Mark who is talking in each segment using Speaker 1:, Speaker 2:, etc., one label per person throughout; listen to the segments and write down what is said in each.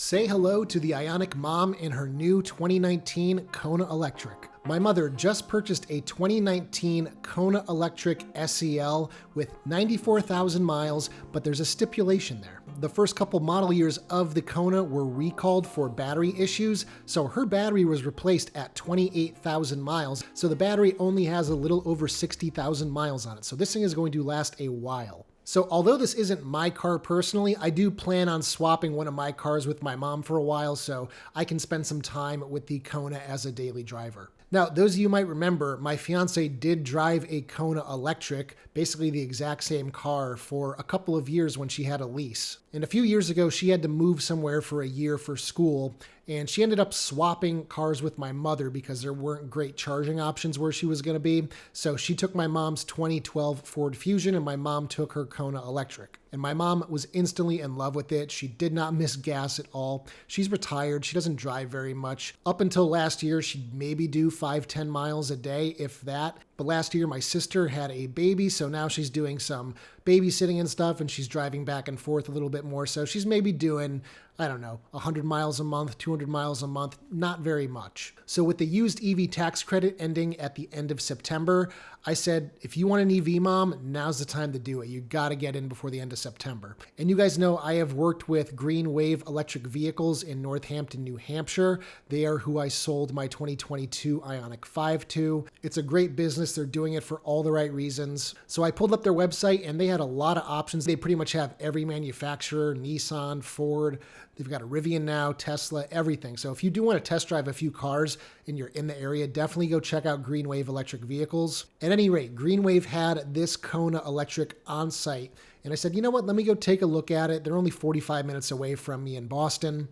Speaker 1: Say hello to the Ioniq mom in her new 2019 Kona Electric. My mother just purchased a 2019 Kona Electric SEL with 94,000 miles, but there's a stipulation there. The first couple model years of the Kona were recalled for battery issues, so her battery was replaced at 28,000 miles, so the battery only has a little over 60,000 miles on it. So this thing is going to last a while. So although this isn't my car personally, I do plan on swapping one of my cars with my mom for a while so I can spend some time with the Kona as a daily driver. Now, those of you might remember, my fiance did drive a Kona Electric, basically the exact same car, for a couple of years when she had a lease. And a few years ago, she had to move somewhere for a year for school, and she ended up swapping cars with my mother because there weren't great charging options where she was going to be. So she took my mom's 2012 Ford Fusion, and my mom took her Kona Electric. And my mom was instantly in love with it. She did not miss gas at all. She's retired. She doesn't drive very much. Up until last year, she'd maybe do 5-10 miles a day, if that. But last year, my sister had a baby, so now she's doing some babysitting and stuff, and she's driving back and forth a little bit more. So she's maybe doing, I don't know, 100 miles a month, 200 miles a month, not very much. So with the used EV tax credit ending at the end of September, I said, if you want an EV mom, now's the time to do it. You got to get in before the end of September. And you guys know I have worked with Green Wave Electric Vehicles in Northampton, New Hampshire. They are who I sold my 2022 Ioniq 5 to. It's a great business. They're doing it for all the right reasons. So I pulled up their website and they had a lot of options. They pretty much have every manufacturer, Nissan, Ford. They've got a Rivian now, Tesla, everything. So if you do want to test drive a few cars and you're in the area, definitely go check out Green Wave Electric Vehicles. At any rate, Green Wave had this Kona Electric on site. And I said, you know what, let me go take a look at it. They're only 45 minutes away from me in Boston.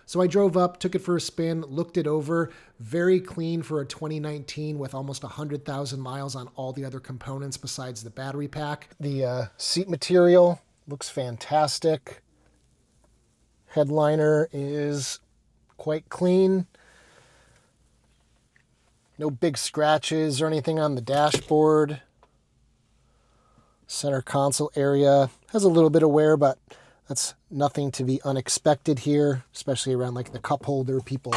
Speaker 1: So I drove up, took it for a spin, looked it over. Very clean for a 2019 with almost 100,000 miles on all the other components besides the battery pack. The seat material looks fantastic. Headliner is quite clean. No big scratches or anything on the dashboard. Center console area has a little bit of wear, but that's nothing to be unexpected here, especially around like the cup holder, people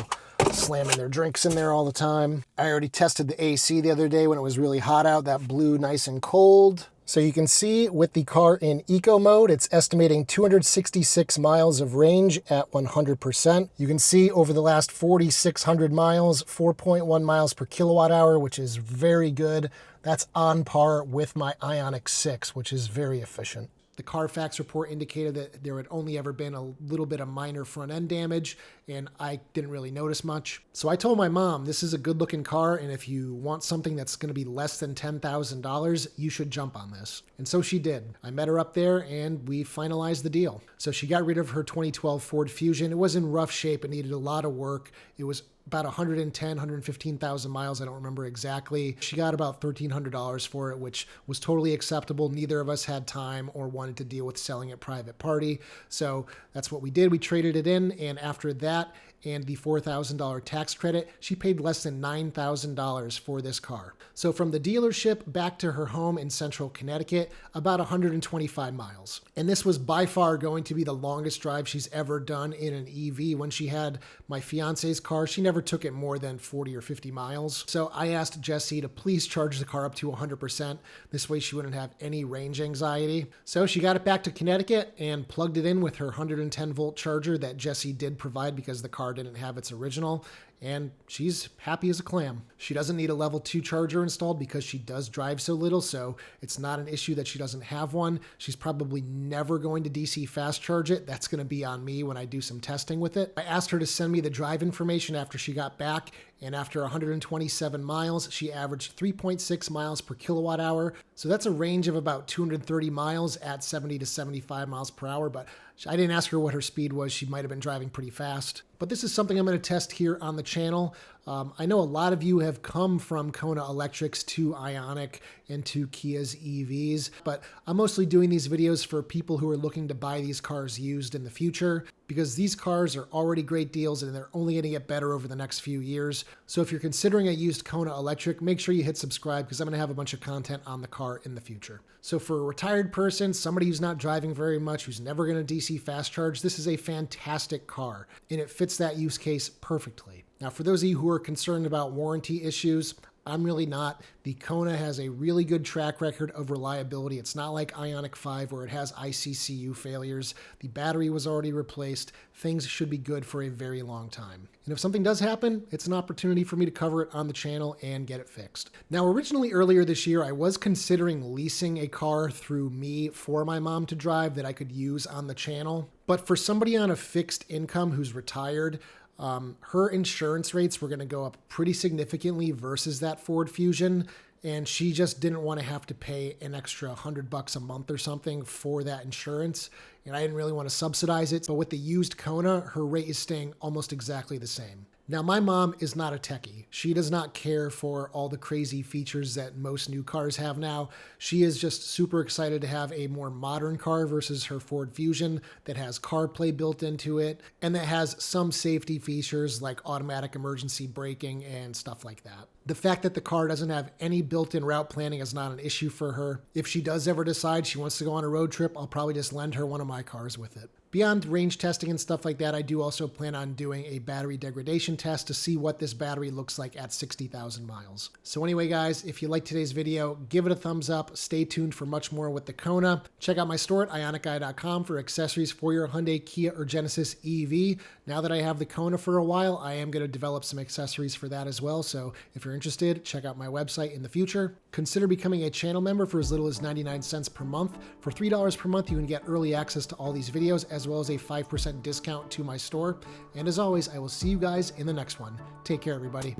Speaker 1: slamming their drinks in there all the time. I already tested the AC the other day when it was really hot out. That blew nice and cold. So you can see with the car in eco mode, it's estimating 266 miles of range at 100%. You can see over the last 4,600 miles, 4.1 miles per kilowatt hour, which is very good. That's on par with my Ioniq 6, which is very efficient. The Carfax report indicated that there had only ever been a little bit of minor front end damage, and I didn't really notice much. So I told my mom, this is a good looking car, and if you want something that's going to be less than $10,000, you should jump on this. And so she did. I met her up there and we finalized the deal. So she got rid of her 2012 Ford Fusion. It was in rough shape. It needed a lot of work. It was about 115,000 miles. I don't remember exactly. She got about $1,300 for it, which was totally acceptable. Neither of us had time or wanted to deal with selling it private party. So that's what we did. We traded it in. And after that and the $4,000 tax credit, she paid less than $9,000 for this car. So from the dealership back to her home in central Connecticut, about 125 miles. And this was by far going to be the longest drive she's ever done in an EV. When she had my fiance's car, she never took it more than 40 or 50 miles. So I asked Jessie to please charge the car up to 100%. This way she wouldn't have any range anxiety. So she got it back to Connecticut and plugged it in with her 110 volt charger that Jessie did provide because the car didn't have its original, and she's happy as a clam. She doesn't need a level 2 charger installed because she does drive so little, so it's not an issue that she doesn't have one. She's probably never going to DC fast charge it. That's going to be on me when I do some testing with it. I asked her to send me the drive information after she got back, and after 127 miles, she averaged 3.6 miles per kilowatt hour. So that's a range of about 230 miles at 70 to 75 miles per hour, but I didn't ask her what her speed was. She might have been driving pretty fast. But this is something I'm going to test here on the channel. I know a lot of you have come from Kona Electrics to Ioniq and to Kia's EVs, but I'm mostly doing these videos for people who are looking to buy these cars used in the future. because these cars are already great deals and they're only going to get better over the next few years. So if you're considering a used Kona electric, make sure you hit subscribe because I'm going to have a bunch of content on the car in the future. So for a retired person, somebody who's not driving very much, who's never going to DC fast charge, this is a fantastic car and it fits that use case perfectly. Now, for those of you who are concerned about warranty issues, I'm really not. The Kona has a really good track record of reliability. It's not like Ioniq 5 where it has ICCU failures. The battery was already replaced. Things should be good for a very long time. And if something does happen, it's an opportunity for me to cover it on the channel and get it fixed. Now, originally earlier this year, I was considering leasing a car through me for my mom to drive that I could use on the channel. But for somebody on a fixed income who's retired, her insurance rates were going to go up pretty significantly versus that Ford Fusion, and she just didn't want to have to pay an extra $100 a month or something for that insurance, and I didn't really want to subsidize it. But with the used Kona, her rate is staying almost exactly the same. Now, my mom is not a techie. She does not care for all the crazy features that most new cars have now. She is just super excited to have a more modern car versus her Ford Fusion that has CarPlay built into it and that has some safety features like automatic emergency braking and stuff like that. The fact that the car doesn't have any built-in route planning is not an issue for her. If she does ever decide she wants to go on a road trip, I'll probably just lend her one of my cars with it. Beyond range testing and stuff like that, I do also plan on doing a battery degradation test to see what this battery looks like at 60,000 miles. So anyway, guys, if you liked today's video, give it a thumbs up. Stay tuned for much more with the Kona. Check out my store at ioniqguy.com for accessories for your Hyundai, Kia, or Genesis EV. Now that I have the Kona for a while, I am going to develop some accessories for that as well. So if you're interested, check out my website in the future. Consider becoming a channel member for as little as 99 cents per month. For $3 per month, you can get early access to all these videos, as well as a 5% discount to my store. And as always, I will see you guys in the next one. Take care, everybody.